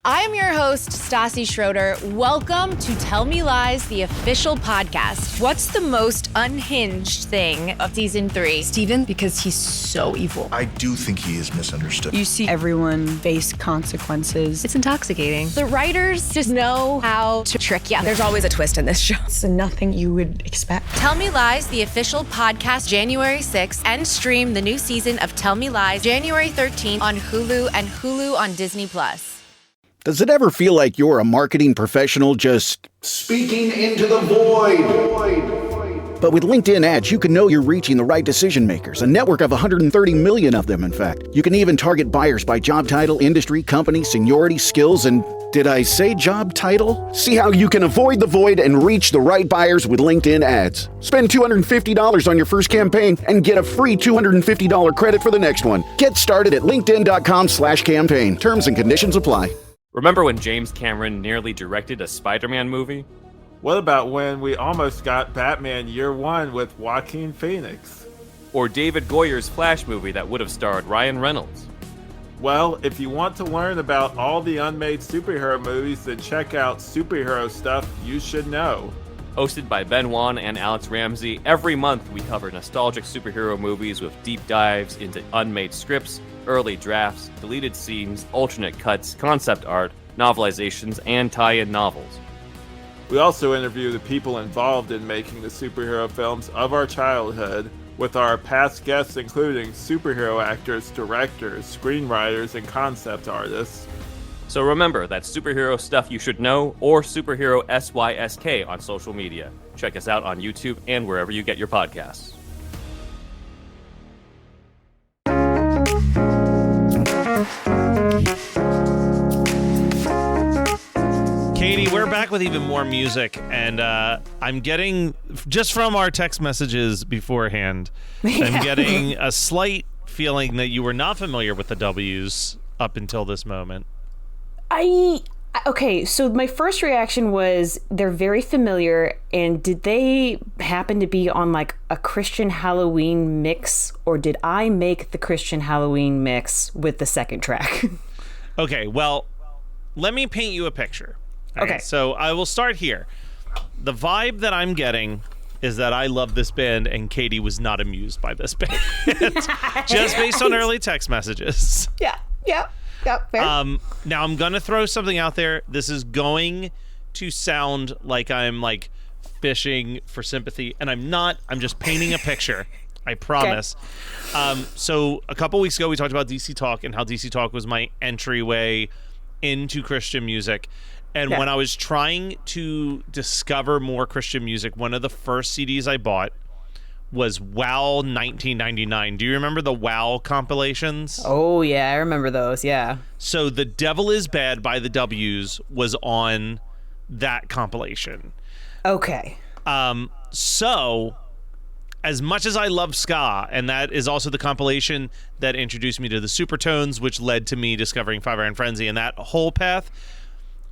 I'm your host, Stassi Schroeder. Welcome to Tell Me Lies, the official podcast. What's the most unhinged thing of season 3? Steven, because he's so evil. I do think he is misunderstood. You see everyone face consequences. It's intoxicating. The writers just know how to trick you. There's always a twist in this show. It's nothing you would expect. Tell Me Lies, the official podcast, January 6th, and stream the new season of Tell Me Lies, January 13th on Hulu and Hulu on Disney+. Does it ever feel like you're a marketing professional just speaking into the void? But with LinkedIn ads, you can know you're reaching the right decision makers, a network of 130 million of them, in fact. You can even target buyers by job title, industry, company, seniority, skills, and did I say job title? See how you can avoid the void and reach the right buyers with LinkedIn ads. Spend $250 on your first campaign and get a free $250 credit for the next one. Get started at linkedin.com/campaign. Terms and conditions apply. Remember when James Cameron nearly directed a Spider-Man movie? What about when we almost got Batman Year One with Joaquin Phoenix? Or David Goyer's Flash movie that would have starred Ryan Reynolds? Well, if you want to learn about all the unmade superhero movies, then check out Superhero Stuff You Should Know. Hosted by Ben Wan and Alex Ramsey, every month we cover nostalgic superhero movies with deep dives into unmade scripts, early drafts, deleted scenes, alternate cuts, concept art, novelizations, and tie-in novels. We also interview the people involved in making the superhero films of our childhood, with our past guests including superhero actors, directors, screenwriters, and concept artists. So remember, that's Superhero Stuff You Should Know, or Superhero SYSK on social media. Check us out on YouTube and wherever you get your podcasts. Katie, we're back with even more music, and I'm getting, just from our text messages beforehand, I'm getting a slight feeling that you were not familiar with the W's up until this moment. Okay, so my first reaction was they're very familiar, and did they happen to be on like a Christian Halloween mix, or did I make the Christian Halloween mix with the second track? Okay, well, let me paint you a picture. Okay. So I will start here. The vibe that I'm getting is that I love this band, and Katie was not amused by this band. Just based on early text messages. Yeah, fair. Now I'm gonna throw something out there. This is going to sound like I'm like fishing for sympathy, and I'm not. I'm just painting a picture. I promise. Okay. So a couple weeks ago we talked about DC Talk and how DC Talk was my entryway into Christian music. And when I was trying to discover more Christian music, one of the first CDs I bought was WOW 1999. Do you remember the WOW compilations? Oh, yeah, I remember those, yeah. So The Devil Is Bad by the W's was on that compilation. Okay. So, as much as I love ska, and that is also the compilation that introduced me to the Supertones, which led to me discovering Five Iron Frenzy and that whole path,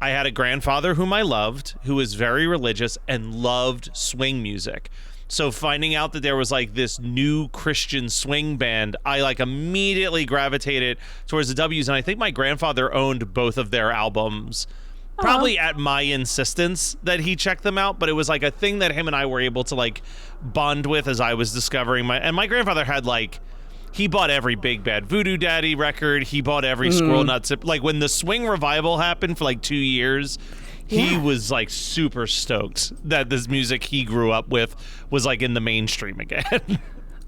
I had a grandfather whom I loved, who was very religious and loved swing music. So finding out that there was like this new Christian swing band, I like immediately gravitated towards the W's. And I think my grandfather owned both of their albums, probably at my insistence that he checked them out. But it was like a thing that him and I were able to like bond with as I was discovering my grandfather had like, he bought every Big Bad Voodoo Daddy record. He bought every Squirrel Nuts. Like when the swing revival happened for like 2 years, he was like super stoked that this music he grew up with was like in the mainstream again.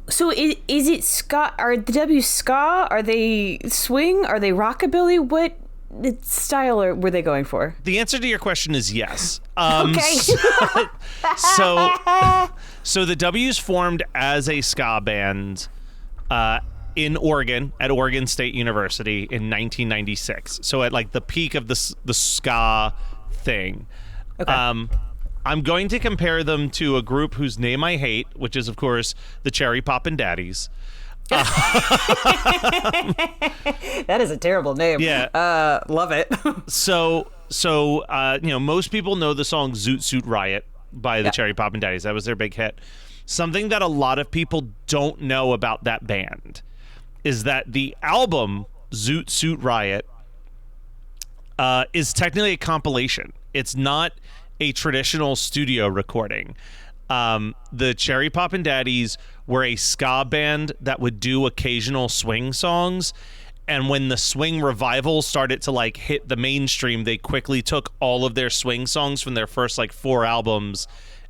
So is it ska? Are the W's ska? Are they swing? Are they rockabilly? What style were they going for? The answer to your question is yes. Okay. So the W's formed as a ska band in Oregon at Oregon State University in 1996. So at like the peak of the ska thing. Okay. I'm going to compare them to a group whose name I hate, which is of course the Cherry Poppin' Daddies. That is a terrible name. Yeah. Love it. So most people know the song Zoot Suit Riot by the Cherry Poppin' Daddies. That was their big hit. Something that a lot of people don't know about that band is that the album Zoot Suit Riot is technically a compilation. It's not a traditional studio recording. The Cherry Poppin' Daddies were a ska band that would do occasional swing songs. And when the swing revival started to like hit the mainstream, they quickly took all of their swing songs from their first like 4 albums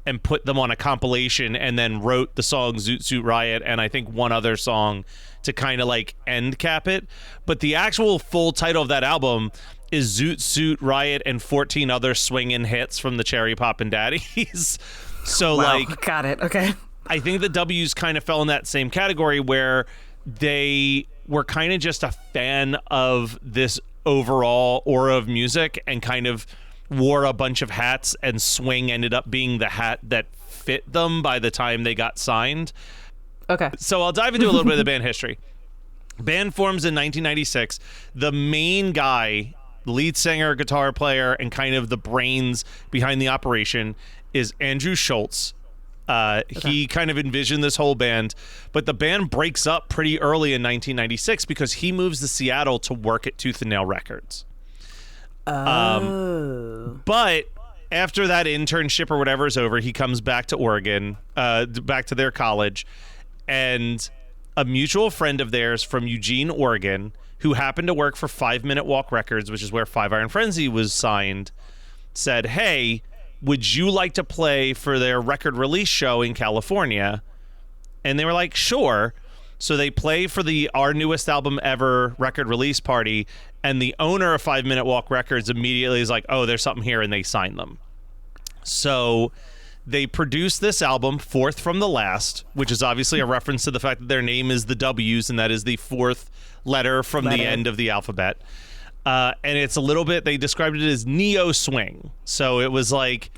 and put them on a compilation, and then wrote the song Zoot Suit Riot and I think one other song to kind of like end cap it. But the actual full title of that album is Zoot Suit Riot and 14 other swingin' hits from the Cherry Poppin' Daddies. So Wow, like, got it. Okay. I think the W's kind of fell in that same category where they were kind of just a fan of this overall aura of music and kind of wore a bunch of hats, and swing ended up being the hat that fit them by the time they got signed. Okay. So I'll dive into a little bit of the band history. Band forms in 1996. The main guy, lead singer, guitar player, and kind of the brains behind the operation is Andrew Schultz. He kind of envisioned this whole band, but the band breaks up pretty early in 1996 because he moves to Seattle to work at Tooth and Nail Records. But after that internship or whatever is over, he comes back to Oregon, back to their college, and a mutual friend of theirs from Eugene, Oregon, who happened to work for 5 Minute Walk Records, which is where Five Iron Frenzy was signed, said, "Hey, would you like to play for their record release show in California?" And they were like, "Sure." So they play for our newest album ever record release party, and the owner of 5 Minute Walk Records immediately is like, "Oh, there's something here," and they sign them. So they produced this album, Fourth from the Last, which is obviously a reference to the fact that their name is the W's, and that is the fourth letter from the end of the alphabet. And it's a little bit, they described it as neo swing. So it was like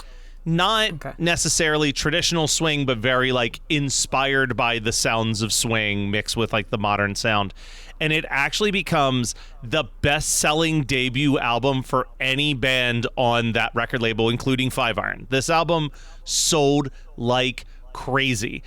not necessarily traditional swing, but very like inspired by the sounds of swing mixed with like the modern sound. And it actually becomes the best-selling debut album for any band on that record label, including Five Iron. This album sold like crazy.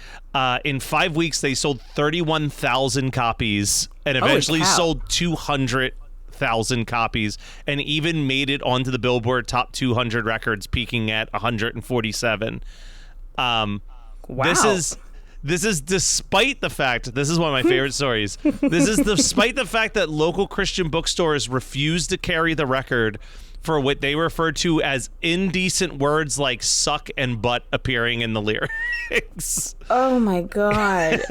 In 5 weeks, they sold 31,000 copies and eventually sold 200,000 copies, and even made it onto the Billboard Top 200 records, peaking at 147. Wow. This is despite the fact, this is one of my favorite stories. This is despite the fact that local Christian bookstores refused to carry the record for what they referred to as indecent words like suck and butt appearing in the lyrics. Oh my God.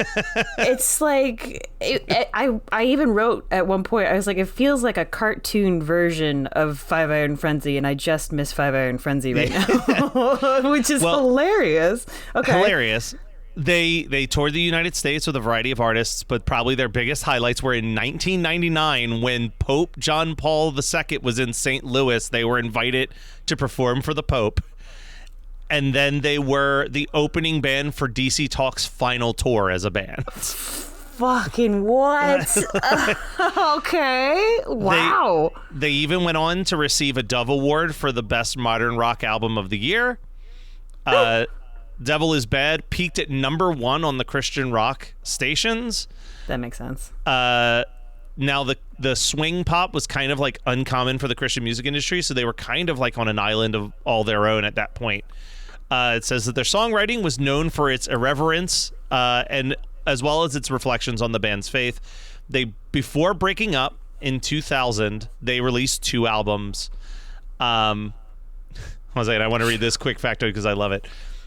It's like, I even wrote at one point, I was like, it feels like a cartoon version of Five Iron Frenzy, and I just miss Five Iron Frenzy right now, which is hilarious. Okay. Hilarious. They toured the United States with a variety of artists, but probably their biggest highlights were in 1999 when Pope John Paul II was in St. Louis. They were invited to perform for the Pope. And then they were the opening band for DC Talk's final tour as a band. Fucking what? Okay. Wow. They even went on to receive a Dove Award for the Best Modern Rock Album of the Year. Devil is Bad peaked at #1 on the Christian rock stations. That makes sense. Now the swing pop was kind of like uncommon for the Christian music industry, so they were kind of like on an island of all their own at that point. It says that their songwriting was known for its irreverence and as well as its reflections on the band's faith. Before breaking up in 2000, they released 2 albums. I want to read this quick factoid because I love it.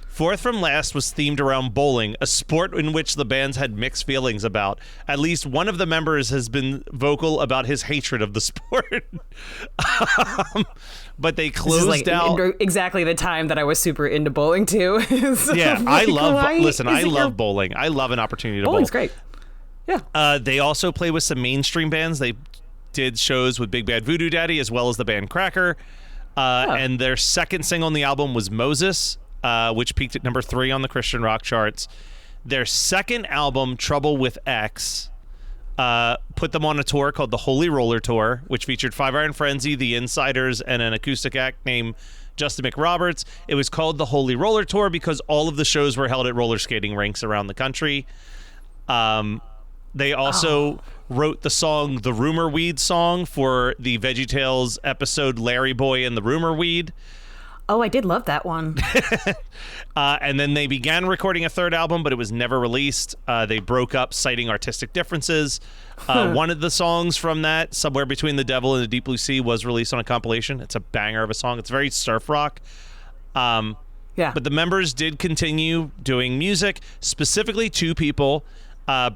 Fourth from Last was themed around bowling, a sport in which the bands had mixed feelings about. At least one of the members has been vocal about his hatred of the sport. But they closed out exactly the time that I was super into bowling too. So yeah, I love bowling. I love an opportunity to bowl. Bowling's great. Yeah. They also play with some mainstream bands. They did shows with Big Bad Voodoo Daddy as well as the band Cracker. And their second single on the album was Moses, which peaked at #3 on the Christian rock charts. Their second album, Trouble with X, put them on a tour called the Holy Roller Tour, which featured Five Iron Frenzy, The Insiders, and an acoustic act named Justin McRoberts. It was called the Holy Roller Tour because all of the shows were held at roller skating rinks around the country. They also wrote the song, the Rumor Weed song, for the VeggieTales episode Larry Boy and the Rumor Weed. Oh, I did love that one. And then they began recording a third album, but it was never released. They broke up, citing artistic differences. One of the songs from that, Somewhere Between the Devil and the Deep Blue Sea, was released on a compilation. It's a banger of a song. It's very surf rock. Yeah. But the members did continue doing music, specifically two people.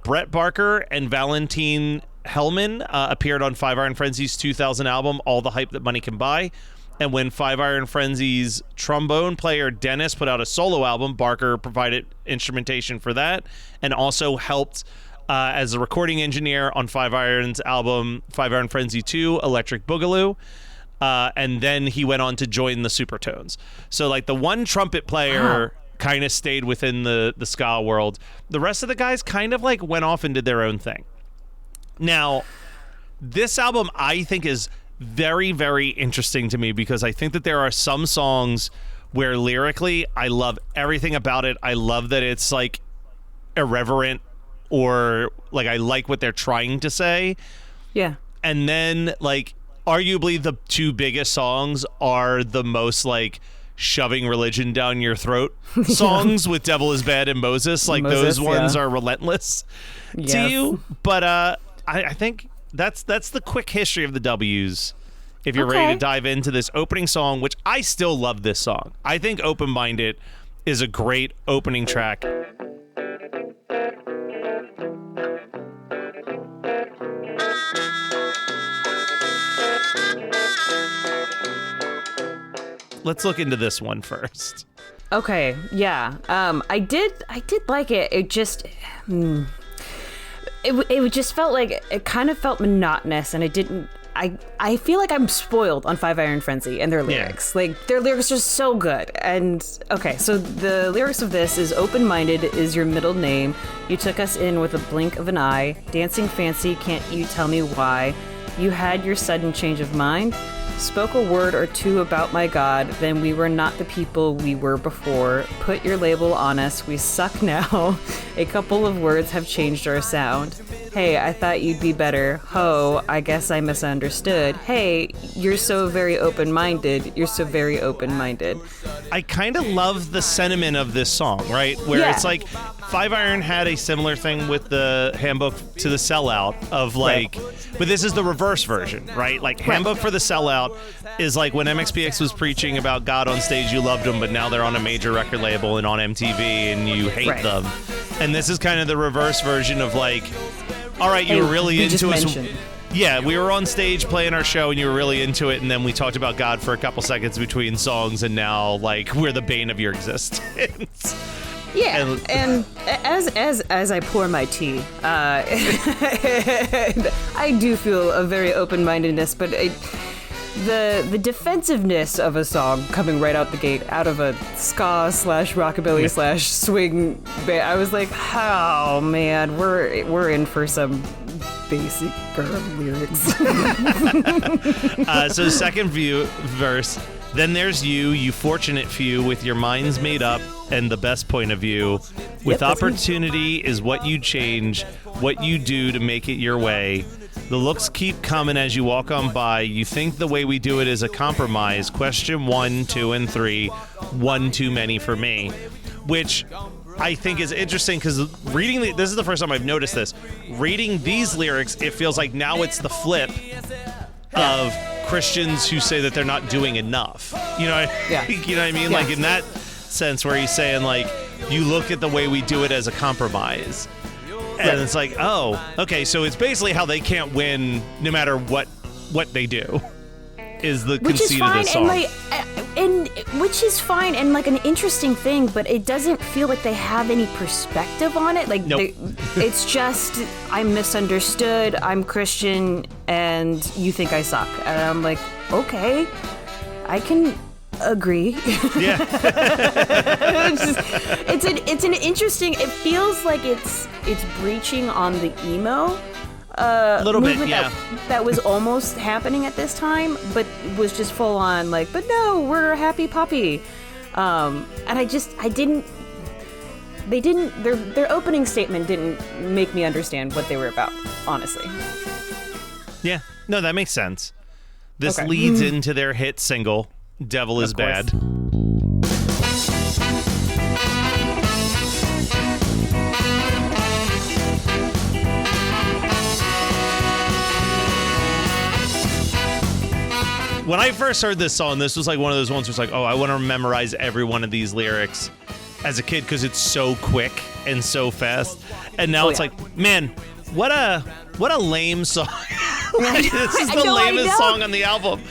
Brett Barker and Valentine Hellman appeared on Five Iron Frenzy's 2000 album, All the Hype That Money Can Buy. And when Five Iron Frenzy's trombone player Dennis put out a solo album, Barker provided instrumentation for that and also helped as a recording engineer on Five Iron's album, Five Iron Frenzy 2, Electric Boogaloo. And then he went on to join the Supertones. So like the one trumpet player kind of stayed within the ska world. The rest of the guys kind of like went off and did their own thing. Now, this album I think is very, very interesting to me because I think that there are some songs where lyrically I love everything about it. I love that it's like irreverent, or like I like what they're trying to say. Yeah. And then like arguably the two biggest songs are the most like shoving religion down your throat songs with Devil Is Bad and Moses. Like those ones are relentless to you. But I think that's the quick history of the W's. If you're ready to dive into this opening song, which I still love this song. I think Open Minded is a great opening track. Let's look into this one first. Okay, yeah. I did like it. It just it just felt like it kind of felt monotonous, and it didn't. I feel like I'm spoiled on Five Iron Frenzy and their lyrics. Yeah. Like their lyrics are so good. And okay, so the lyrics of this is open-minded is your middle name. You took us in with a blink of an eye. Dancing fancy, can't you tell me why? You had your sudden change of mind. Spoke a word or two about my God, then we were not the people we were before. Put your label on us, we suck now. A couple of words have changed our sound. Hey, I thought you'd be better. Ho, I guess I misunderstood. Hey, you're so very open-minded. You're so very open-minded. I kind of love the sentiment of this song, right? Where it's like Five Iron had a similar thing with the Handbook to the Sellout of like, but this is the reverse version, right? Like Handbook for the Sellout is like when MXPX was preaching about God on stage, you loved them, but now they're on a major record label and on MTV and you hate them. And this is kind of the reverse version of like, all right, you were really into us. Yeah, we were on stage playing our show and you were really into it, and then we talked about God for a couple seconds between songs, and now like we're the bane of your existence. Yeah, and as I pour my tea, I do feel a very open-mindedness, but the defensiveness of a song coming right out the gate, out of a ska / rockabilly / swing band, I was like, oh man, we're in for some basic girl lyrics. So second verse. Then there's you fortunate few, with your minds made up and the best point of view. With opportunity is what you change, what you do to make it your way. The looks keep coming as you walk on by. You think the way we do it is a compromise. Question 1, 2, and 3. One too many for me. Which I think is interesting because reading this is the first time I've noticed this. Reading these lyrics, it feels like now it's the flip of Christians who say that they're not doing enough. You know, you know what I mean? Yeah. Like in that sense where he's saying like, you look at the way we do it as a compromise. And it's like, oh, okay, so it's basically how they can't win no matter what they do is the conceit of this song. And which is fine and like an interesting thing, but it doesn't feel like they have any perspective on it. Like it's just, I'm misunderstood, I'm Christian, and you think I suck. And I'm like, okay, I can agree. Yeah. it's an interesting, it feels like it's breaching on the emo a little bit, yeah. That was almost happening at this time, but was just full on like, but no, we're a happy puppy. And I didn't. they didn't. Their opening statement didn't make me understand what they were about. Honestly. Yeah, no, that makes sense. This Okay. leads into their hit single, Devil is Of course. Bad. When I first heard this song, this was like one of those ones where it's like, oh, I want to memorize every one of these lyrics as a kid because it's so quick and so fast. And now it's like, man, what a lame song. Like, this is the lamest song on the album.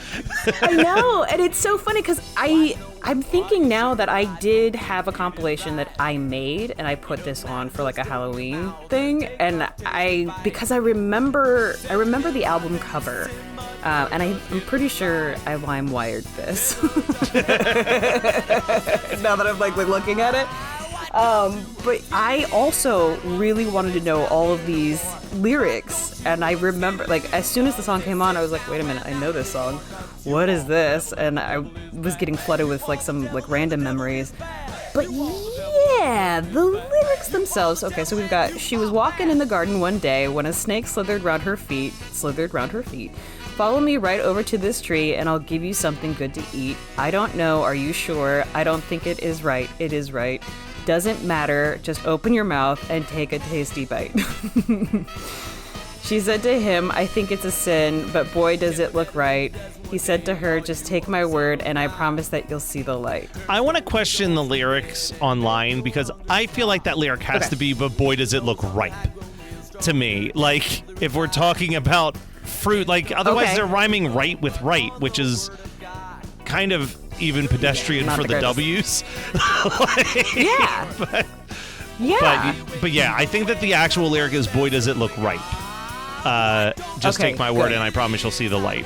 I know, and it's so funny because I'm thinking now that I did have a compilation that I made, and I put this on for like a Halloween thing, and because I remember the album cover, and I'm pretty sure I LimeWired this. Now that I'm like looking at it. But I also really wanted to know all of these lyrics, and I remember, like, as soon as the song came on, I was like, wait a minute, I know this song. What is this? And I was getting flooded with like some like random memories. But yeah, the lyrics themselves. Okay, so we've got, she was walking in the garden one day when a snake slithered round her feet. Follow me right over to this tree and I'll give you something good to eat. I don't know, are you sure? I don't think it is right. It is right. Doesn't matter, just open your mouth and take a tasty bite. She said to him, I think it's a sin, but boy, does it look right. He said to her, just take my word and I promise that you'll see the light. I want to question the lyrics online because I feel like that lyric has to be, but boy, does it look ripe to me. Like, if we're talking about fruit, like, otherwise they're rhyming right with right, which is kind of even pedestrian for the W's. But yeah, I think that the actual lyric is, boy, does it look ripe. Just take my word and I promise you'll see the light.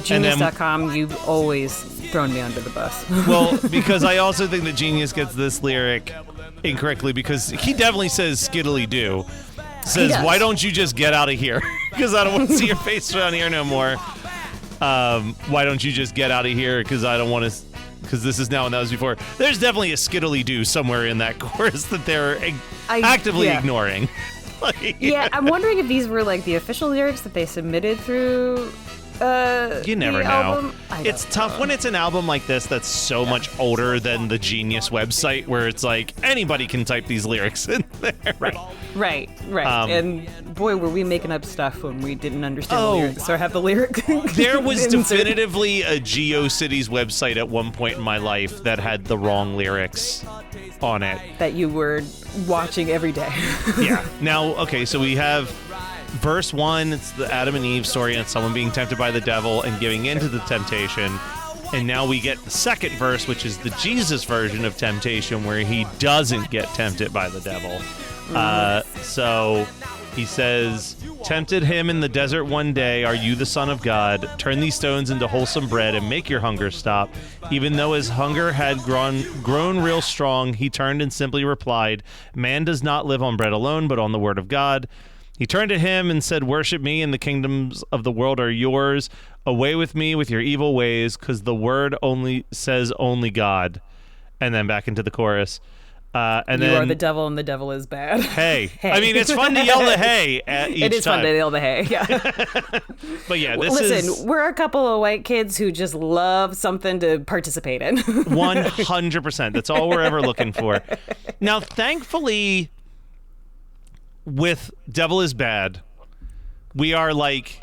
Genius.com, you've always thrown me under the bus. Well, because I also think that Genius gets this lyric incorrectly because he definitely says skiddly do. Says, why don't you just get out of here? Because I don't want to see your face around here no more. Why don't you just get out of here? Because I don't want to... Because this is now and that was before. There's definitely a skiddly do somewhere in that chorus that they're actively ignoring. I'm wondering if these were like the official lyrics that they submitted through you never know. album. It's tough when it's an album like this that's so much older than the Genius website where it's like anybody can type these lyrics in there. Right. And boy, were we making up stuff when we didn't understand the lyrics or have the lyric. There was definitively a GeoCities website at one point in my life that had the wrong lyrics on it. That you were watching every day. Yeah. Now, okay, so we have verse 1, it's the Adam and Eve story, and it's someone being tempted by the devil and giving into the temptation. And now we get the second verse, which is the Jesus version of temptation, where he doesn't get tempted by the devil. So he says, tempted him in the desert one day, are you the Son of God? Turn these stones into wholesome bread and make your hunger stop. Even though his hunger had grown real strong, he turned and simply replied, man does not live on bread alone, but on the word of God. He turned to him and said, worship me and the kingdoms of the world are yours. Away with me with your evil ways, because the word only says only God. And then back into the chorus. And you are the devil and the devil is bad. Hey. I mean, it's fun to yell the hey at each time. It is fun to yell the hey, yeah. But yeah, Listen, we're a couple of white kids who just love something to participate in. 100%. That's all we're ever looking for. Now, thankfully, with Devil is Bad, we are like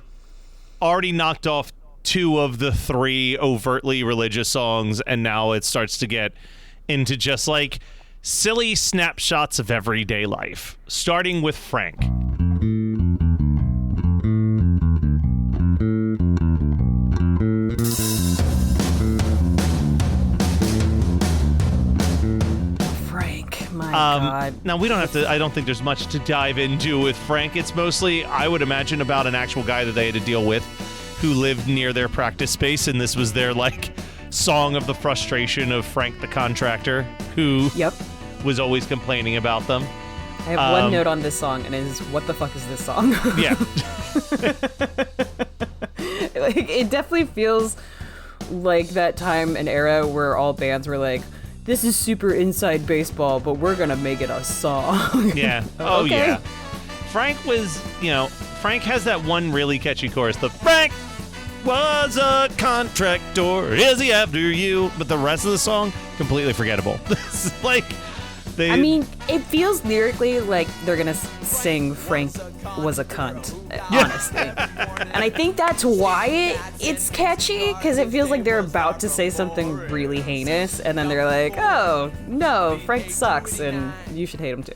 already knocked off 2 of the 3 overtly religious songs, and now it starts to get into just like silly snapshots of everyday life, starting with Frank. God. Now, we don't have to, I don't think there's much to dive into with Frank. It's mostly, I would imagine, about an actual guy that they had to deal with who lived near their practice space, and this was their, like, song of the frustration of Frank the contractor, who was always complaining about them. I have one note on this song, and it is, what the fuck is this song? Yeah. Like, it definitely feels like that time and era where all bands were like, this is super inside baseball, but we're gonna make it a song. Yeah. Oh, Okay. yeah. Frank has that one really catchy chorus. The Frank was a contractor. Is he after you? But the rest of the song, completely forgettable. It's like I mean, it feels lyrically like they're gonna sing Frank was a cunt, honestly. And I think that's why it's catchy, because it feels like they're about to say something really heinous, and then they're like, oh, no, Frank sucks, and you should hate him too.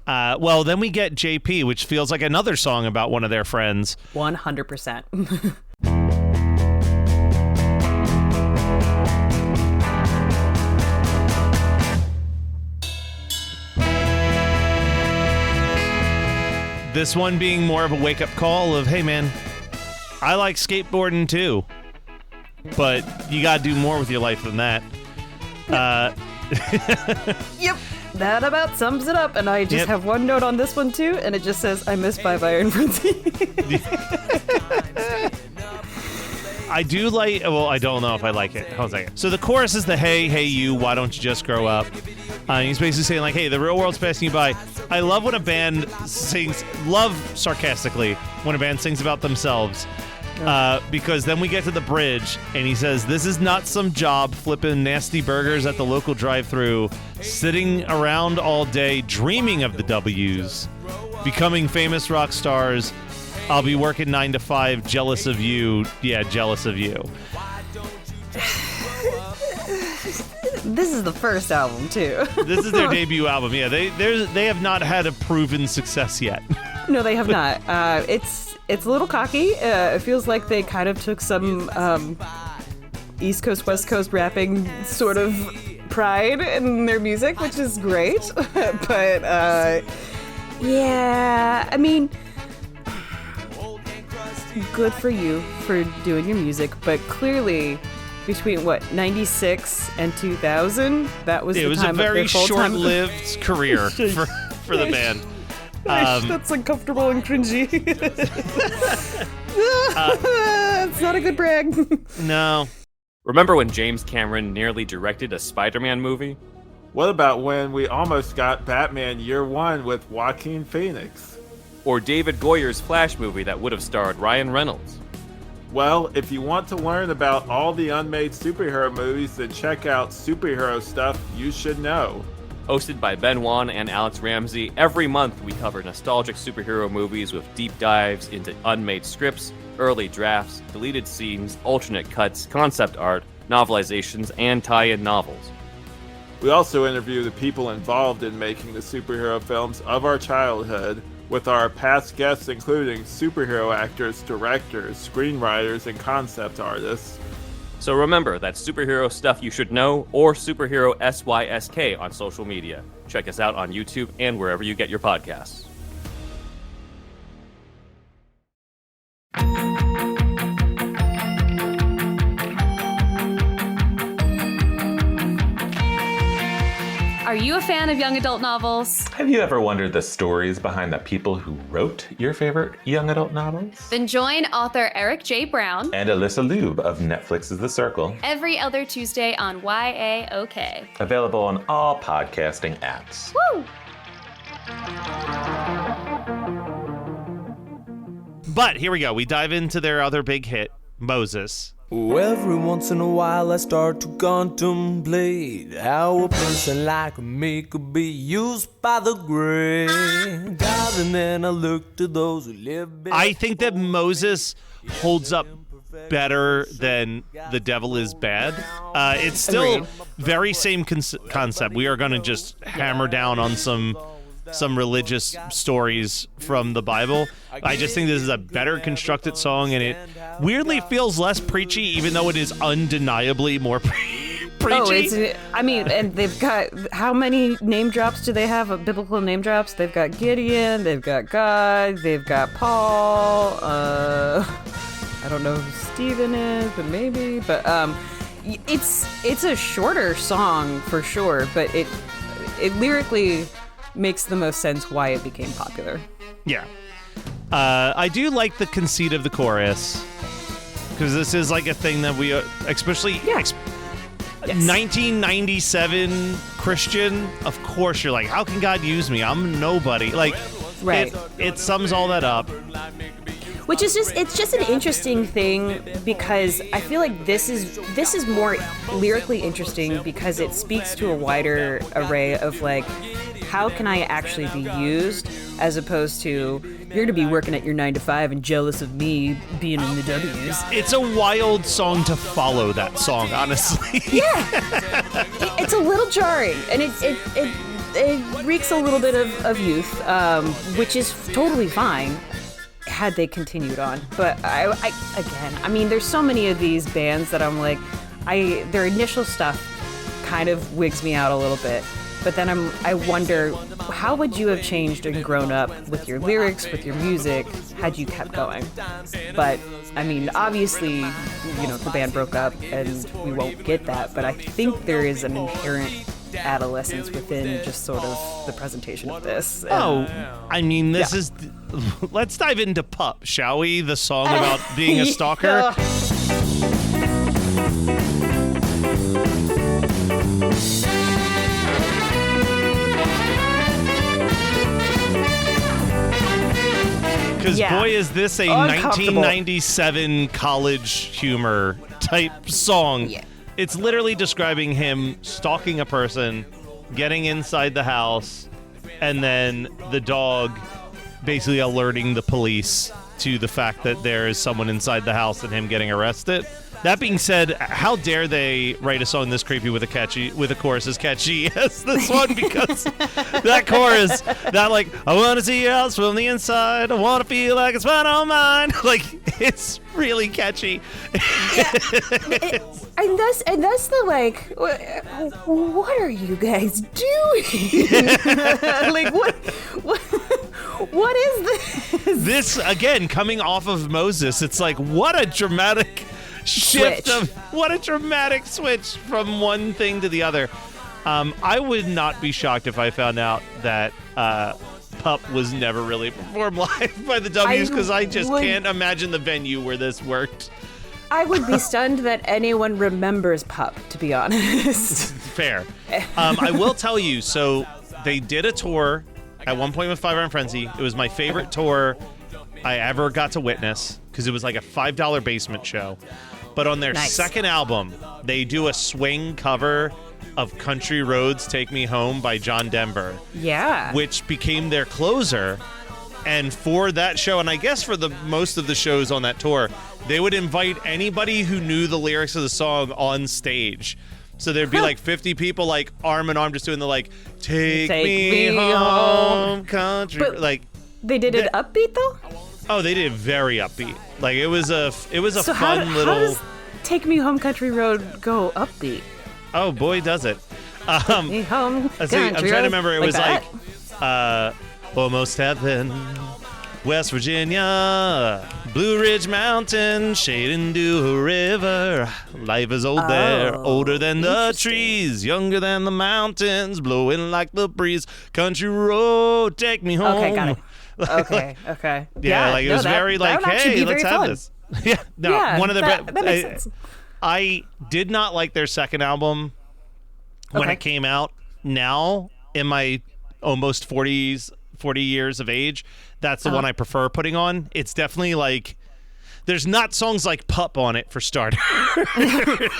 well, then we get JP, which feels like another song about one of their friends. 100%. This one being more of a wake-up call of, hey, man, I like skateboarding too, but you got to do more with your life than that. Yep, that about sums it up. And I just have one note on this one too, and it just says, I miss Five Iron Frenzy. I do like, well, I don't know if I like it. Hold on a second. So the chorus is the, hey, you, why don't you just grow up? He's basically saying, like, hey, the real world's passing you by. I love when a band sarcastically, when a band sings about themselves. Because then we get to the bridge, and he says, this is not some job flipping nasty burgers at the local drive-thru, sitting around all day dreaming of the W's, becoming famous rock stars. I'll be working 9 to 5, jealous of you. Yeah, jealous of you. This is the first album too. This is their debut album. Yeah, they have not had a proven success yet. No, they have not. It's a little cocky. It feels like they kind of took some East Coast, West Coast rapping sort of pride in their music, which is great. But yeah, I mean, good for you for doing your music, but clearly between 96 and 2000, that was it the was time a very of their full-time short-lived career for the band. That's uncomfortable and cringy. It's not a good brag. No. Remember when James Cameron nearly directed a Spider-Man movie? What about when we almost got Batman Year One with Joaquin Phoenix? Or David Goyer's Flash movie that would have starred Ryan Reynolds? Well, if you want to learn about all the unmade superhero movies, then check out Superhero Stuff You Should Know. Hosted by Ben Wan and Alex Ramsey, every month we cover nostalgic superhero movies with deep dives into unmade scripts, early drafts, deleted scenes, alternate cuts, concept art, novelizations, and tie-in novels. We also interview the people involved in making the superhero films of our childhood, with our past guests including superhero actors, directors, screenwriters, and concept artists. So remember, that's Superhero Stuff You Should Know, or Superhero SYSK on social media. Check us out on YouTube and wherever you get your podcasts. Are you a fan of young adult novels? Have you ever wondered the stories behind the people who wrote your favorite young adult novels? Then join author Eric J. Brown And Alyssa Lube of Netflix's The Circle. every other Tuesday on YAOK. Available on all podcasting apps. Woo! But here we go. We dive into their other big hit, Moses. Every once in a while I start to contemplate how a person like me could be used by the great God, and then I look to those who live. I think that Moses holds up better than The Devil Is Bad. It's still very same concept. We are going to just hammer down on some religious stories from the Bible. I just think this is a better constructed song, and it weirdly feels less preachy, even though it is undeniably more preachy. And they've got, how many name drops do they have? Biblical name drops? They've got Gideon, they've got God, they've got Paul. I don't know who Stephen is, but maybe. But it's a shorter song for sure, but it lyrically makes the most sense why it became popular. Yeah. I do like the conceit of the chorus, because this is like a thing that we especially 1997 Christian, of course you're like, how can God use me? I'm nobody. Like, right. It sums all that up. Which is it's just an interesting thing because I feel like this is more lyrically interesting because it speaks to a wider array of like, how can I actually be used, as opposed to you're to be working at your 9 to 5 and jealous of me being in the W's. It's a wild song to follow, that song, honestly. Yeah, it's a little jarring, and it reeks a little bit of youth, which is totally fine had they continued on. But I mean, there's so many of these bands that I'm like, their initial stuff kind of wigs me out a little bit. But then I wonder, how would you have changed and grown up with your lyrics, with your music, had you kept going? But, I mean, obviously, the band broke up and we won't get that, but I think there is an inherent adolescence within just sort of the presentation of this. I mean, this is... Let's dive into Pup, shall we? The song about being a stalker. Because boy, is this a 1997 college humor type song. Yeah. It's literally describing him stalking a person, getting inside the house, and then the dog basically alerting the police to the fact that there is someone inside the house and him getting arrested. That being said, how dare they write a song this creepy with a chorus as catchy as this one? Because that chorus, that like, I want to see your house from the inside, I want to feel like it's mine on mine. Like, it's really catchy. Yeah. And that's the like, what are you guys doing? Like, what is this? This, again, coming off of Moses, it's like, what a dramatic shift what a dramatic switch from one thing to the other. I would not be shocked if I found out that Pup was never really performed live by the W's, because I just can't imagine the venue where this worked. I would be stunned that anyone remembers Pup, to be honest. Fair. I will tell you, so they did a tour at one point with Five Iron Frenzy. It was my favorite tour I ever got to witness, because it was like a $5 basement show. But on their second album, they do a swing cover of Country Roads Take Me Home by John Denver. Yeah. Which became their closer. And for that show, and I guess for the most of the shows on that tour, they would invite anybody who knew the lyrics of the song on stage. So there'd be like 50 people like arm in arm just doing the like, take me home, country. But like, they did it upbeat though? Oh, they did very upbeat. Like, it was a so fun little... How does Take Me Home Country Road go upbeat? Oh, boy, does it. Take me home country I'm trying to remember. It was that? like Almost Heaven, West Virginia, Blue Ridge Mountain, shade into a river. Life is old there, older than the trees, younger than the mountains, blowing like the breeze. Country road, take me home. Okay, got it. Okay. Yeah, like it was very like, hey, let's have this. Yeah, no, yeah, one of the that makes sense. I did not like their second album when it came out. Now, in my almost 40 years of age, that's the one I prefer putting on. It's definitely like, there's not songs like Pup on it, for starters.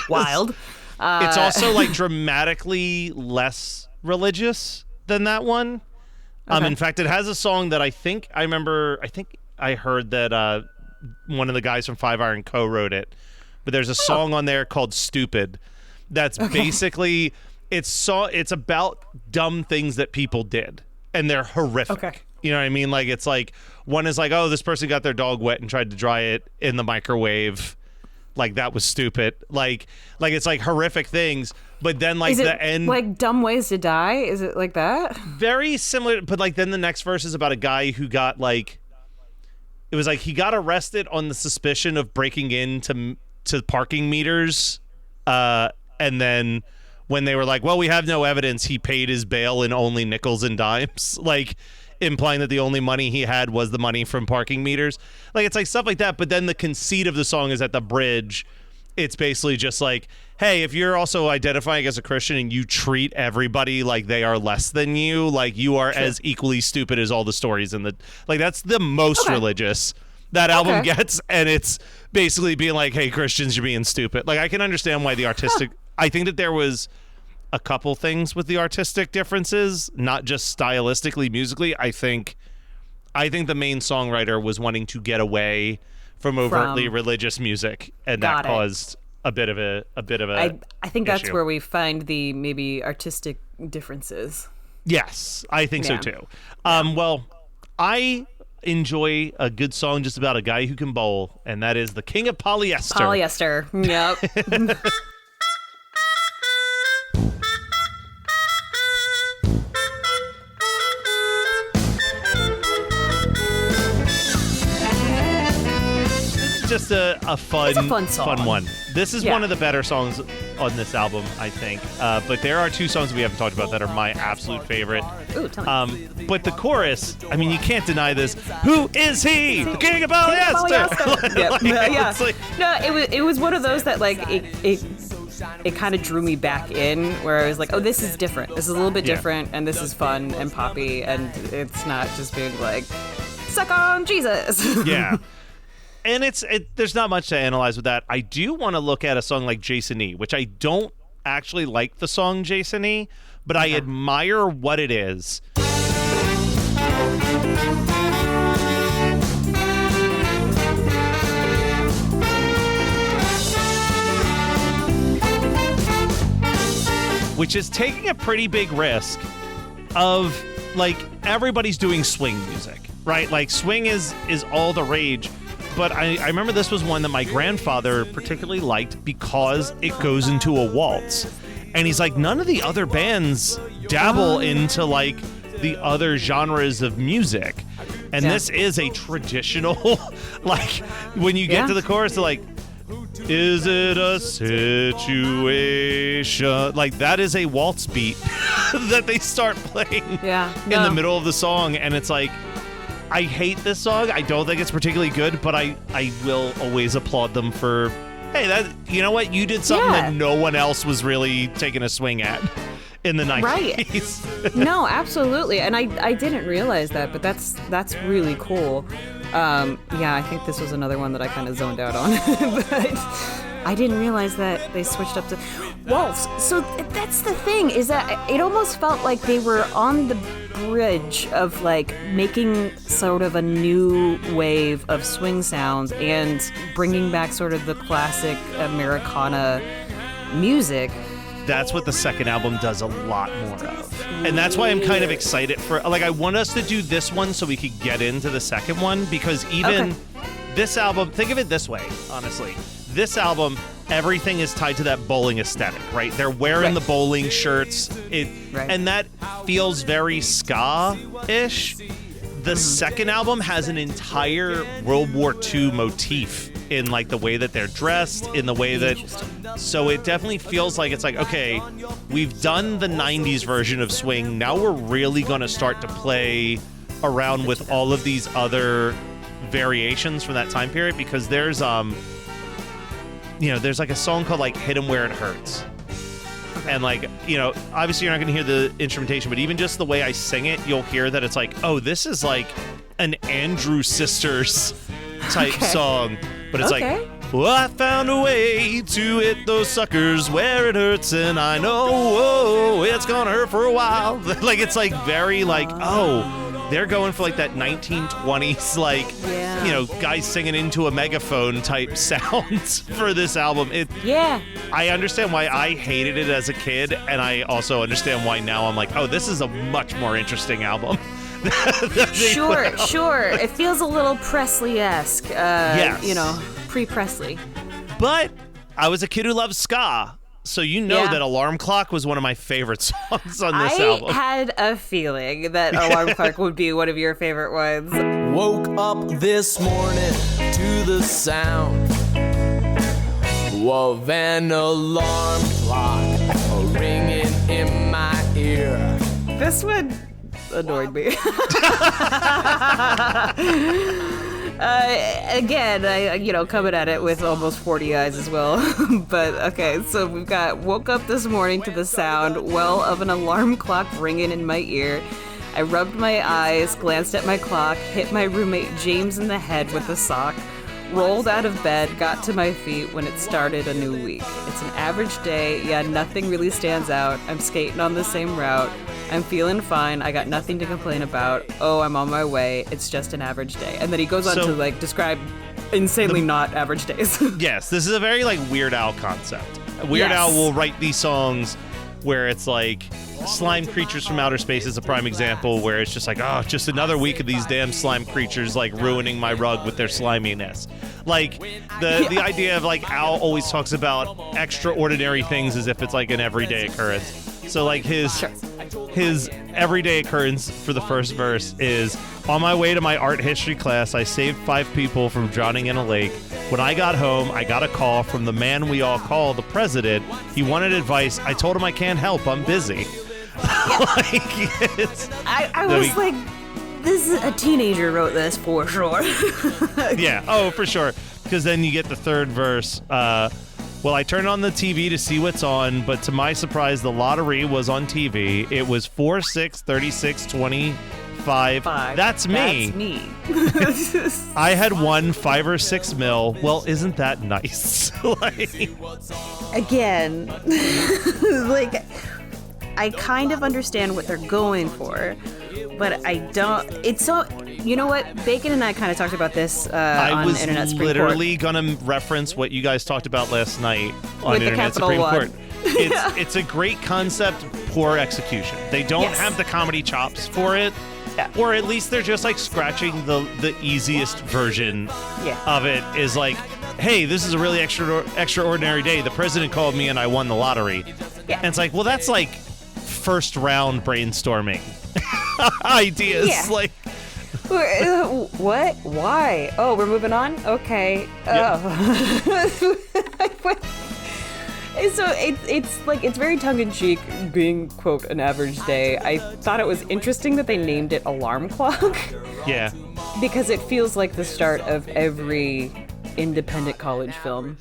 Wild. It's also like dramatically less religious than that one. In fact, it has a song that I think I heard that one of the guys from Five Iron co-wrote it. But there's a song on there called Stupid that's basically, it's about dumb things that people did, and they're horrific. Okay. You know what I mean? Like, it's like, one is like, oh, this person got their dog wet and tried to dry it in the microwave. Like, that was stupid. Like it's like horrific things. But then like the end, like Dumb Ways to Die? Is it like that? Very similar, but like then the next verse is about a guy who got like, it was like he got arrested on the suspicion of breaking into parking meters, and then when they were like, well, we have no evidence, he paid his bail in only nickels and dimes, like implying that the only money he had was the money from parking meters. Like, it's like stuff like that. But then the conceit of the song is at the bridge, it's basically just like, hey, if you're also identifying as a Christian and you treat everybody like they are less than you, like you are as equally stupid as all the stories in the, like that's the most religious that album gets. And it's basically being like, hey, Christians, you're being stupid. Like I can understand why the artistic, I think that there was a couple things with the artistic differences, not just stylistically, musically. I think the main songwriter was wanting to get away from overtly religious music, and that caused a bit of a I think that's issue. where we find the maybe artistic differences. Yes, I think so too. Well, I enjoy a good song just about a guy who can bowl, and that is The King of Polyester. Polyester. Yep. Just a fun song. fun one. This is one of the better songs on this album, I think. But there are two songs we haven't talked about that are my absolute favorite. Ooh, tell me. But the chorus, I mean, you can't deny this. Who is he? The King of Polyester. It was one of those that like it kind of drew me back in, where I was like, oh, this is different. This is a little bit different, and this is fun and poppy, and it's not just being like, suck on Jesus. Yeah. And there's not much to analyze with that. I do want to look at a song like Jason E., which I don't actually like the song Jason E., but I admire what it is. Which is taking a pretty big risk of, like, everybody's doing swing music, right? Like, swing is all the rage. But I remember this was one that my grandfather particularly liked because it goes into a waltz. And he's like, none of the other bands dabble into, like, the other genres of music. And this is a traditional, like, when you get to the chorus, they're like, is it a situation? Like, that is a waltz beat that they start playing in the middle of the song. And it's like, I hate this song. I don't think it's particularly good, but I will always applaud them for, hey, that, you know what? You did something that no one else was really taking a swing at in the 90s. Right. No, absolutely. And I didn't realize that, but that's really cool. I think this was another one that I kind of zoned out on. But I didn't realize that they switched up to waltz. So that's the thing, is that it almost felt like they were on the bridge of like making sort of a new wave of swing sounds and bringing back sort of the classic Americana music. That's what the second album does a lot more of. And that's why I'm kind of excited for, like, I want us to do this one so we could get into the second one, because even this album, think of it this way, honestly. This album, everything is tied to that bowling aesthetic, right? They're wearing the bowling shirts, and that feels very ska-ish. The second album has an entire World War II motif in, like, the way that they're dressed, in the way that... So it definitely feels like it's like, okay, we've done the 90s version of swing. Now we're really going to start to play around with all of these other variations from that time period, because there's there's like a song called like Hit 'Em Where It Hurts. And like, obviously you're not going to hear the instrumentation, but even just the way I sing it, you'll hear that it's like, oh, this is like an Andrew Sisters type song. But it's like, well, I found a way to hit those suckers where it hurts, and I know it's going to hurt for a while. Like, it's like very like, they're going for like that 1920s, like, guys singing into a megaphone type sounds for this album. I understand why I hated it as a kid, and I also understand why now I'm like, oh, this is a much more interesting album. Sure. It feels a little Presley-esque, pre-Presley. But I was a kid who loved ska. So that Alarm Clock was one of my favorite songs on this album. I had a feeling that Alarm Clock would be one of your favorite ones. Woke up this morning to the sound of an alarm clock ringing in my ear. This one annoyed me. Again, I coming at it with almost 40 eyes as well. But okay, so we've got woke up this morning to the sound, of an alarm clock ringing in my ear. I rubbed my eyes, glanced at my clock, hit my roommate James in the head with a sock, rolled out of bed, got to my feet when it started a new week. It's an average day. Yeah, nothing really stands out. I'm skating on the same route. I'm feeling fine. I got nothing to complain about. Oh, I'm on my way. It's just an average day. And then he goes on to describe insanely not average days. Yes, this is a very Weird Al concept. Weird Al will write these songs where it's slime creatures from outer space is a prime example, where it's just just another week of these damn slime creatures ruining my rug with their sliminess. The idea of Al always talks about extraordinary things as if it's an everyday occurrence. So his everyday occurrence for the first verse is, on my way to my art history class, I saved 5 people from drowning in a lake. When I got home, I got a call from the man we all call the president. He wanted advice. I told him I can't help. I'm busy. I was this is a teenager wrote this for sure. Yeah. Oh, for sure. Because then you get the third verse. Well, I turned on the TV to see what's on, but to my surprise, the lottery was on TV. It was 4, 6, 36, 25. That's me. That's me. I had won 5 or 6 mil. Well, isn't that nice? Again, I kind of understand what they're going for, but I don't. It's so. You know what? Bacon and I kind of talked about this on Internet Supreme Court. I was literally going to reference what you guys talked about last night on with Internet the Supreme one. Court. It's a great concept, poor execution. They don't have the comedy chops for it, or at least they're just scratching the easiest version of it. Is hey, this is a really extraordinary day. The president called me and I won the lottery. Yeah. And it's well, that's first round brainstorming ideas. Yeah. What? Why? Oh, we're moving on? Okay. Yep. Oh. So it's very tongue-in-cheek being, quote, an average day. I thought it was interesting that they named it Alarm Clock. Yeah. Because it feels like the start of every independent college film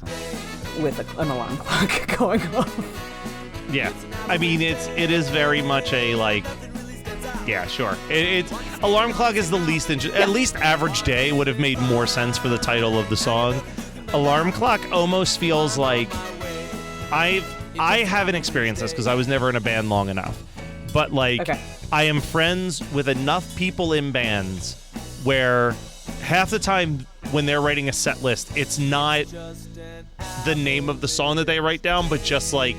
with an alarm clock going off. Yeah. I mean, it is very much a yeah, sure. It's Alarm Clock is the least at least Average Day would have made more sense for the title of the song. Alarm Clock almost feels like I haven't experienced this because I was never in a band long enough. But I am friends with enough people in bands where half the time when they're writing a set list, it's not the name of the song that they write down, but just to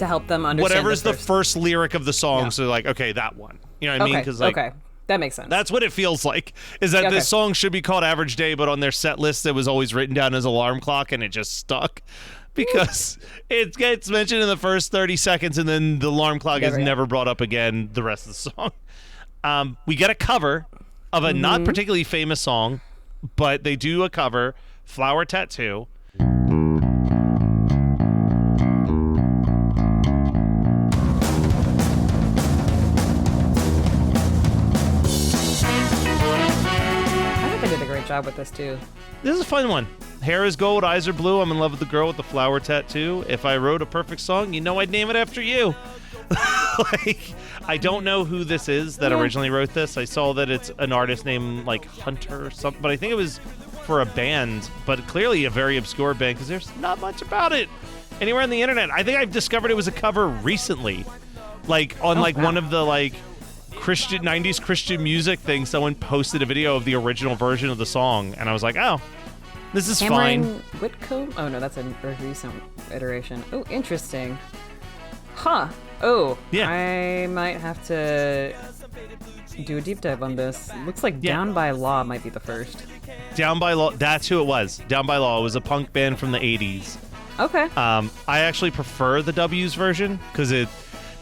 help them understand whatever's the first lyric of the song. Yeah. So okay, that one. You know what I mean? Because okay, that makes sense. That's what it feels like. Is that this song should be called Average Day, but on their set list it was always written down as Alarm Clock, and it just stuck because it gets mentioned in the first 30 seconds, and then the alarm clock is never brought up again the rest of the song. We get a cover of a not particularly famous song, but they do a cover, Flower Tattoo. Job with this too. This is a fun one. Hair is gold, eyes are blue. I'm in love with the girl with the flower tattoo. If I wrote a perfect song, I'd name it after you. I don't know who this is that originally wrote this. I saw that it's an artist named Hunter or something, but I think it was for a band, but clearly a very obscure band because there's not much about it anywhere on the internet. I think I've discovered it was a cover recently, on one of the Christian 90s Christian music thing. Someone posted a video of the original version of the song, and I was oh, this is Cameron fine. Whitcomb? Oh no, that's a recent iteration. Oh, interesting. Huh. Oh, yeah. I might have to do a deep dive on this. Looks like Down by Law might be the first. Down by Law, that's who it was. Down by Law was a punk band from the 80s. Okay. I actually prefer the W's version because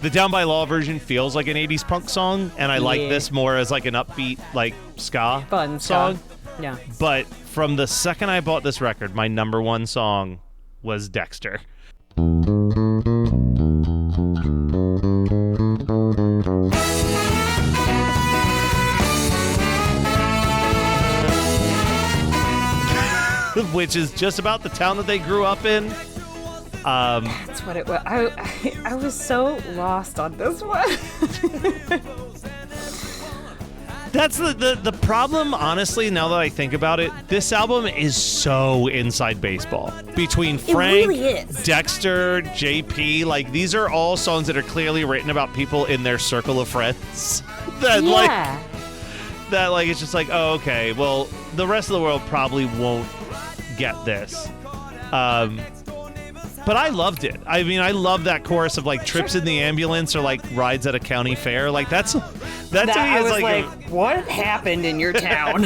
the Down by Law version feels like an 80s punk song, and I like this more as an upbeat, ska fun song. Ska. Yeah. But from the second I bought this record, my number one song was Dexter. which is just about the town that they grew up in. That's what it was. I was so lost on this one. That's the problem, honestly, now that I think about it. This album is so inside baseball. Between Frank, really is. Dexter, JP, like, these are all songs that are clearly written about people in their circle of friends. That it's just like, oh, okay, well, the rest of the world probably won't get this. But I loved it. I mean, I love that chorus of, like, trips in the ambulance or, like, rides at a county fair. Like, that to me I is was like what happened in your town?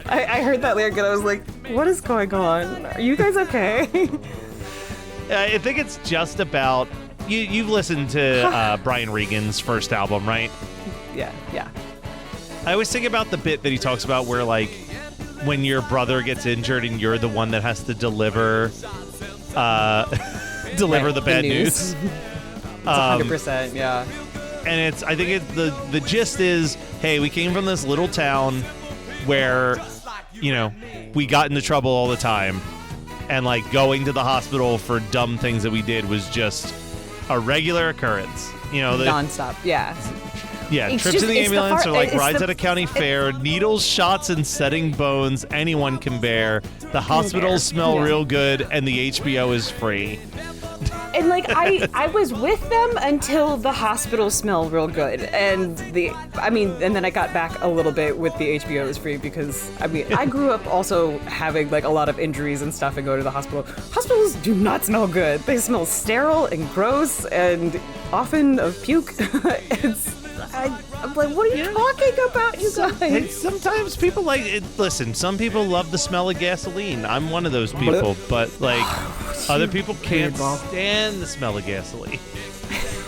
I heard that lyric and I was like, what is going on? Are you guys okay? I think it's just about you've listened to Brian Regan's first album, right? Yeah. I always think about the bit that he talks about where, like, when your brother gets injured and you're the one that has to deliver the bad news. 100%, yeah. And I think the gist is, hey, we came from this little town where, you know, we got into trouble all the time, and, like, going to the hospital for dumb things that we did was just a regular occurrence. You know, nonstop, yeah. Yeah, It's trips just- in the it's the ambulance far- or, like, it's rides the- at a county fair, needles, shots, and setting bones. Anyone can bear. The hospitals smell Yeah. real good, and the HBO is free. And, like, I was with them until the hospital smelled real good. And then I got back a little bit with the HBO is free because, I mean, I grew up also having, like, a lot of injuries and stuff and go to the hospital. Hospitals do not smell good. They smell sterile and gross and often of puke. I'm like, what are you talking about, you guys? Sometimes people like it. Listen, some people love the smell of gasoline. I'm one of those people, but, like, other people can't stand the smell of gasoline.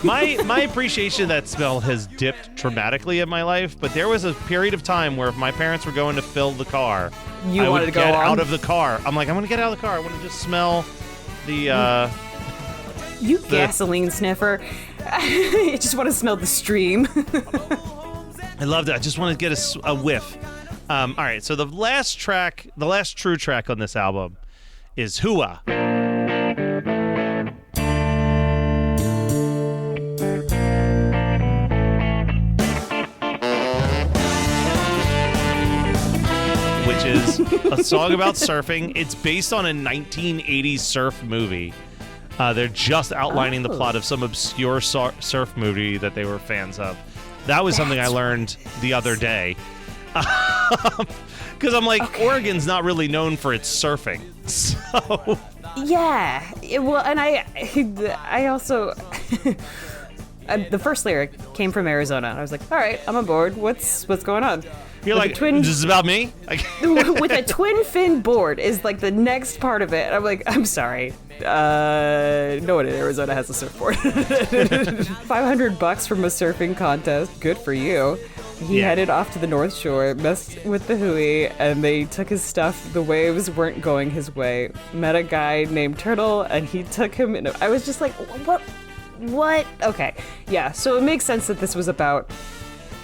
My appreciation of that smell has dipped dramatically in my life, but there was a period of time where if my parents were going to fill the car, I wanted would to go get on? out of the car. I'm like, I'm going to get out of the car. I want to just smell the... You gasoline sniffer. I just want to smell the stream. I loved it. I just want to get a whiff. All right, so the last true track on this album is Hua. Which is a song about surfing. It's based on a 1980s surf movie. They're just outlining the plot of some obscure surf movie that they were fans of. That was something I learned the other day. Because I'm like, Oregon's not really known for its surfing. So... Yeah. And I also... the first lyric came from Arizona. I was like, all right, I'm on board. What's going on? You're With like, a this is about me? with a twin fin board is like the next part of it. I'm like, I'm sorry. No one in Arizona has a surfboard. $500 from a surfing contest. Good for you. He headed off to the North Shore, messed with the Hui, and they took his stuff. The waves weren't going his way. Met a guy named Turtle, and he took him in. I was just like, what? Okay. Yeah, so it makes sense that this was about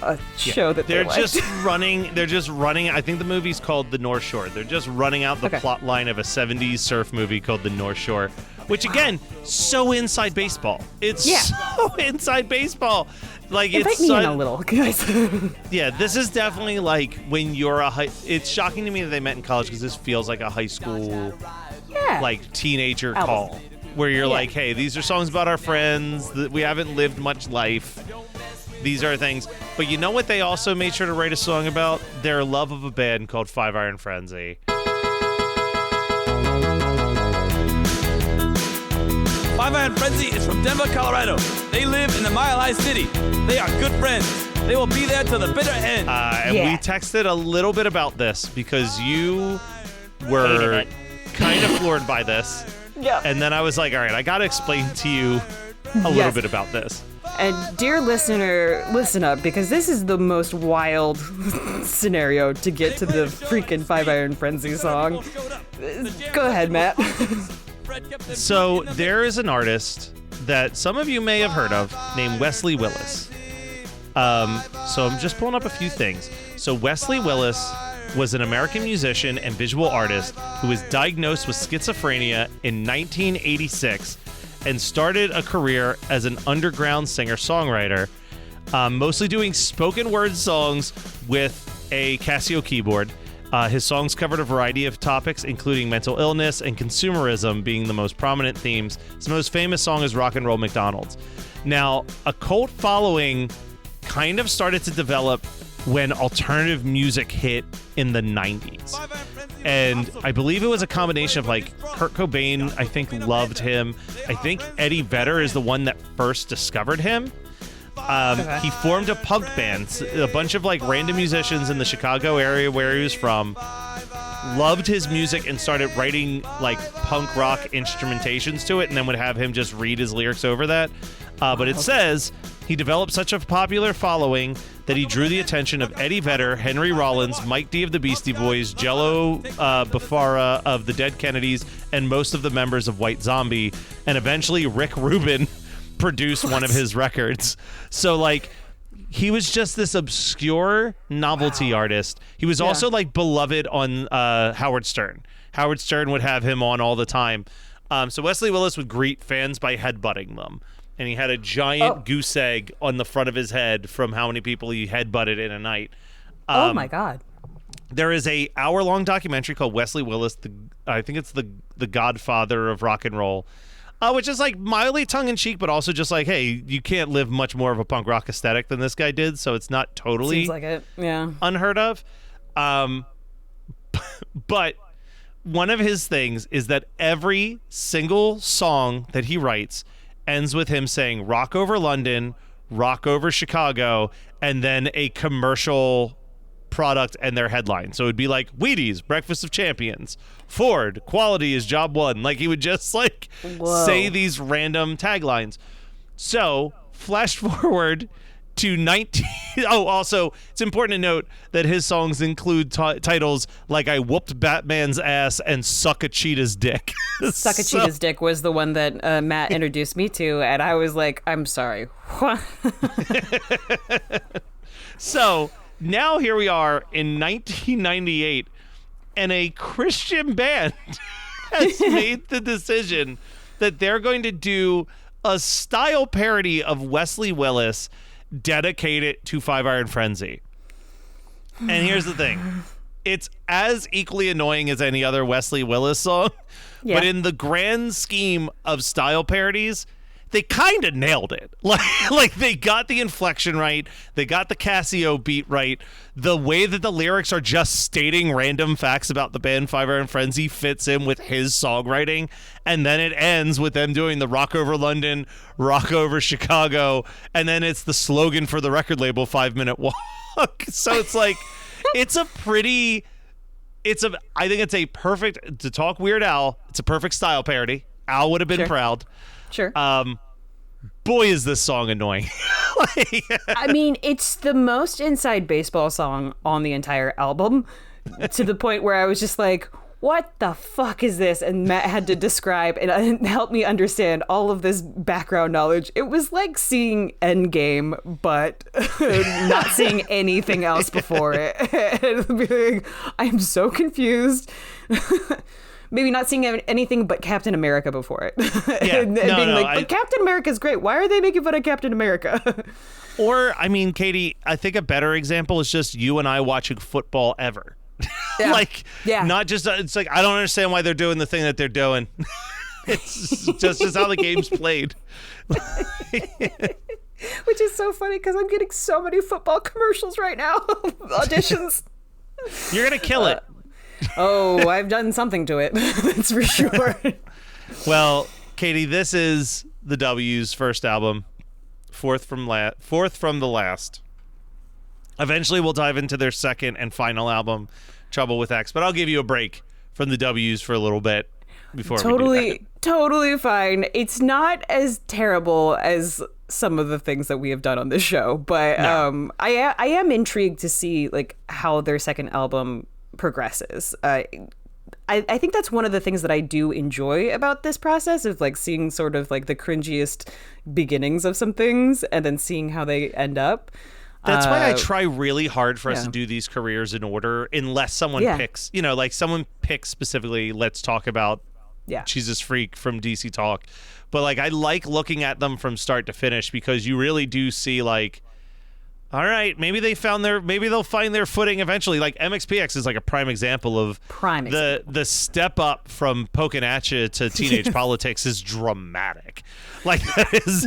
a show that they're liked. just running. I think the movie's called The North Shore. They're just running out the plot line of a 70s surf movie called The North Shore, which, again, so inside baseball. It's so inside baseball. Like, Invite it's me in a little, guys. Yeah, this is definitely like when you're it's shocking to me that they met in college because this feels like a high school, like, teenager call where you're like, hey, these are songs about our friends that we haven't lived much life. These are things. But you know what they also made sure to write a song about? Their love of a band called Five Iron Frenzy. Five Iron Frenzy is from Denver, Colorado. They live in the Mile High City. They are good friends. They will be there to the bitter end. And we texted a little bit about this because you were kind of floored by this. Yeah. And then I was like, all right, I got to explain to you a little bit about this. And dear listener, listen up, because this is the most wild scenario to get to the freaking Five Iron Frenzy song. Go ahead, Matt. So there is an artist that some of you may have heard of named Wesley Willis. So I'm just pulling up a few things. So Wesley Willis was an American musician and visual artist who was diagnosed with schizophrenia in 1986 and started a career as an underground singer-songwriter, mostly doing spoken word songs with a Casio keyboard. His songs covered a variety of topics, including mental illness and consumerism being the most prominent themes. His most famous song is Rock and Roll McDonald's. Now, a cult following kind of started to develop when alternative music hit in the 90s. And I believe it was a combination of like Kurt Cobain, I think, loved him. I think Eddie Vedder is the one that first discovered him. He formed a punk band. A bunch of like random musicians in the Chicago area where he was from loved his music and started writing like punk rock instrumentations to it, and then would have him just read his lyrics over that. But it says he developed such a popular following that he drew the attention of Eddie Vedder, Henry Rollins, Mike D of the Beastie Boys, Jello Biafra of the Dead Kennedys, and most of the members of White Zombie, and eventually Rick Rubin produced one of his records. So like he was just this obscure novelty artist. He was also like beloved on Howard Stern. Howard Stern would have him on all the time. So Wesley Willis would greet fans by headbutting them. And he had a giant goose egg on the front of his head from how many people he headbutted in a night. Oh my God. There is a hour-long documentary called Wesley Willis, I think it's the Godfather of Rock and Roll, which is like mildly tongue-in-cheek, but also just like, hey, you can't live much more of a punk rock aesthetic than this guy did, so it's not totally Seems like it. Yeah. unheard of. But one of his things is that every single song that he writes ends with him saying rock over London, rock over Chicago, and then a commercial product and their headline. So it would be like Wheaties, Breakfast of Champions, Ford, quality is job one. Like he would just like say these random taglines. So flash forward to 19. Oh, also it's important to note that his songs include titles like I Whooped Batman's Ass and Suck a Cheetah's Dick. Suck a Cheetah's Dick was the one that Matt introduced me to, and I was like, I'm sorry. So now here we are in 1998, and a Christian band has made the decision that they're going to do a style parody of Wesley Willis, dedicate it to Five Iron Frenzy. And here's the thing. It's as equally annoying as any other Wesley Willis song, but in the grand scheme of style parodies, they kind of nailed it. Like they got the inflection right. They got the Casio beat right. The way that the lyrics are just stating random facts about the band Five Iron Frenzy fits in with his songwriting. And then it ends with them doing the rock over London, rock over Chicago. And then it's the slogan for the record label, 5 Minute Walk. So it's like, I think it's a perfect, to talk Weird Al, it's a perfect style parody. Al would have been proud. Sure. Boy, is this song annoying. I mean, it's the most inside baseball song on the entire album, to the point where I was just like, what the fuck is this? And Matt had to describe and help me understand all of this background knowledge. It was like seeing Endgame, but not seeing anything else before it. And I'm so confused. Maybe not seeing anything but Captain America before it. Yeah, but Captain America's great. Why are they making fun of Captain America? Or, I mean, Katie, I think a better example is just you and I watching football ever. Yeah. Not just, it's like, I don't understand why they're doing the thing that they're doing. It's just how the game's played. Which is so funny because I'm getting so many football commercials right now. Auditions. You're going to kill it. Oh, I've done something to it. That's for sure. Well, Katie, this is the W's first album, fourth from the last. Eventually, we'll dive into their second and final album, Trouble with X. But I'll give you a break from the W's for a little bit before we do that. Totally fine. It's not as terrible as some of the things that we have done on this show, but no. I am intrigued to see like how their second album progresses. I think that's one of the things that I do enjoy about this process of like seeing sort of like the cringiest beginnings of some things and then seeing how they end up. That's why I try really hard for us to do these careers in order, unless someone picks, like someone picks specifically, let's talk about Jesus Freak from DC Talk. But like, I like looking at them from start to finish because you really do see like, all right, maybe they'll find their footing eventually. Like MXPX is like a prime example of the step up from poking at you to teenage politics is dramatic. Like that is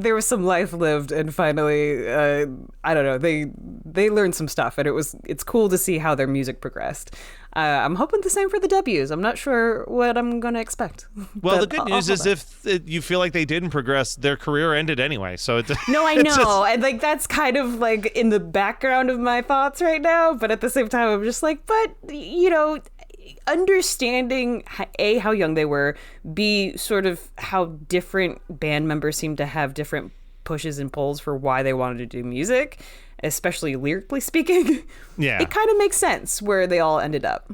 there was some life lived, and finally, I don't know, they learned some stuff, and it's cool to see how their music progressed. I'm hoping the same for the W's. I'm not sure what I'm going to expect. Well, the good news is if you feel like they didn't progress, their career ended anyway. So no, I know, and like that's kind of like in the background of my thoughts right now. But at the same time, I'm just like, but understanding A, how young they were, B, sort of how different band members seem to have different pushes and pulls for why they wanted to do music, especially lyrically speaking. Yeah, it kind of makes sense where they all ended up.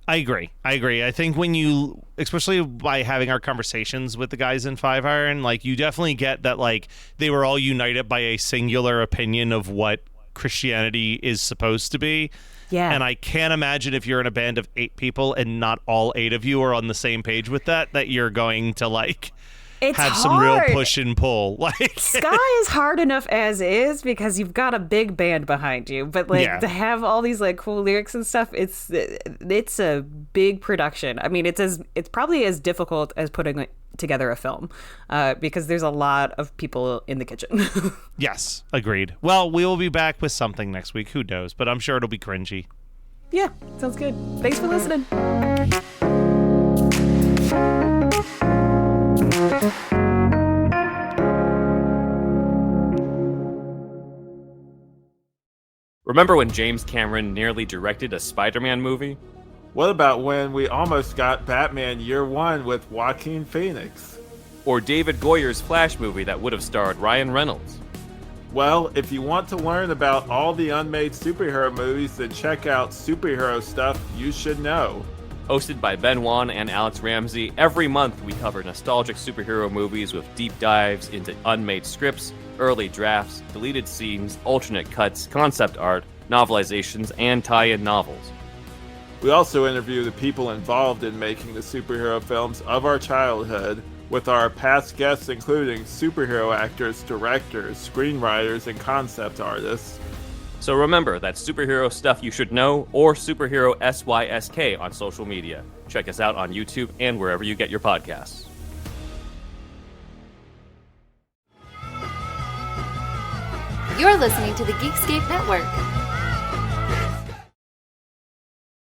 I agree. I think when you, especially by having our conversations with the guys in Five Iron, like you definitely get that like they were all united by a singular opinion of what Christianity is supposed to be. Yeah. And I can't imagine if you're in a band of 8 people and not all 8 of you are on the same page with that you're going to like have some real push and pull. Like Sky is hard enough as is because you've got a big band behind you, but like to have all these like cool lyrics and stuff, it's a big production. I mean, it's probably as difficult as putting together a film because there's a lot of people in the kitchen. Yes, agreed. Well, we will be back with something next week. Who knows? But I'm sure it'll be cringy. Yeah, sounds good. Thanks for listening. Remember when James Cameron nearly directed a Spider-Man movie? What about when we almost got Batman Year One with Joaquin Phoenix? Or David Goyer's Flash movie that would have starred Ryan Reynolds? Well, if you want to learn about all the unmade superhero movies, then check out Superhero Stuff You Should Know. Hosted by Ben Wan and Alex Ramsey, every month we cover nostalgic superhero movies with deep dives into unmade scripts, early drafts, deleted scenes, alternate cuts, concept art, novelizations, and tie-in novels. We also interview the people involved in making the superhero films of our childhood, with our past guests including superhero actors, directors, screenwriters, and concept artists. So remember, that's Superhero Stuff You Should Know, or Superhero SYSK on social media. Check us out on YouTube and wherever you get your podcasts. You're listening to the Geekscape Network.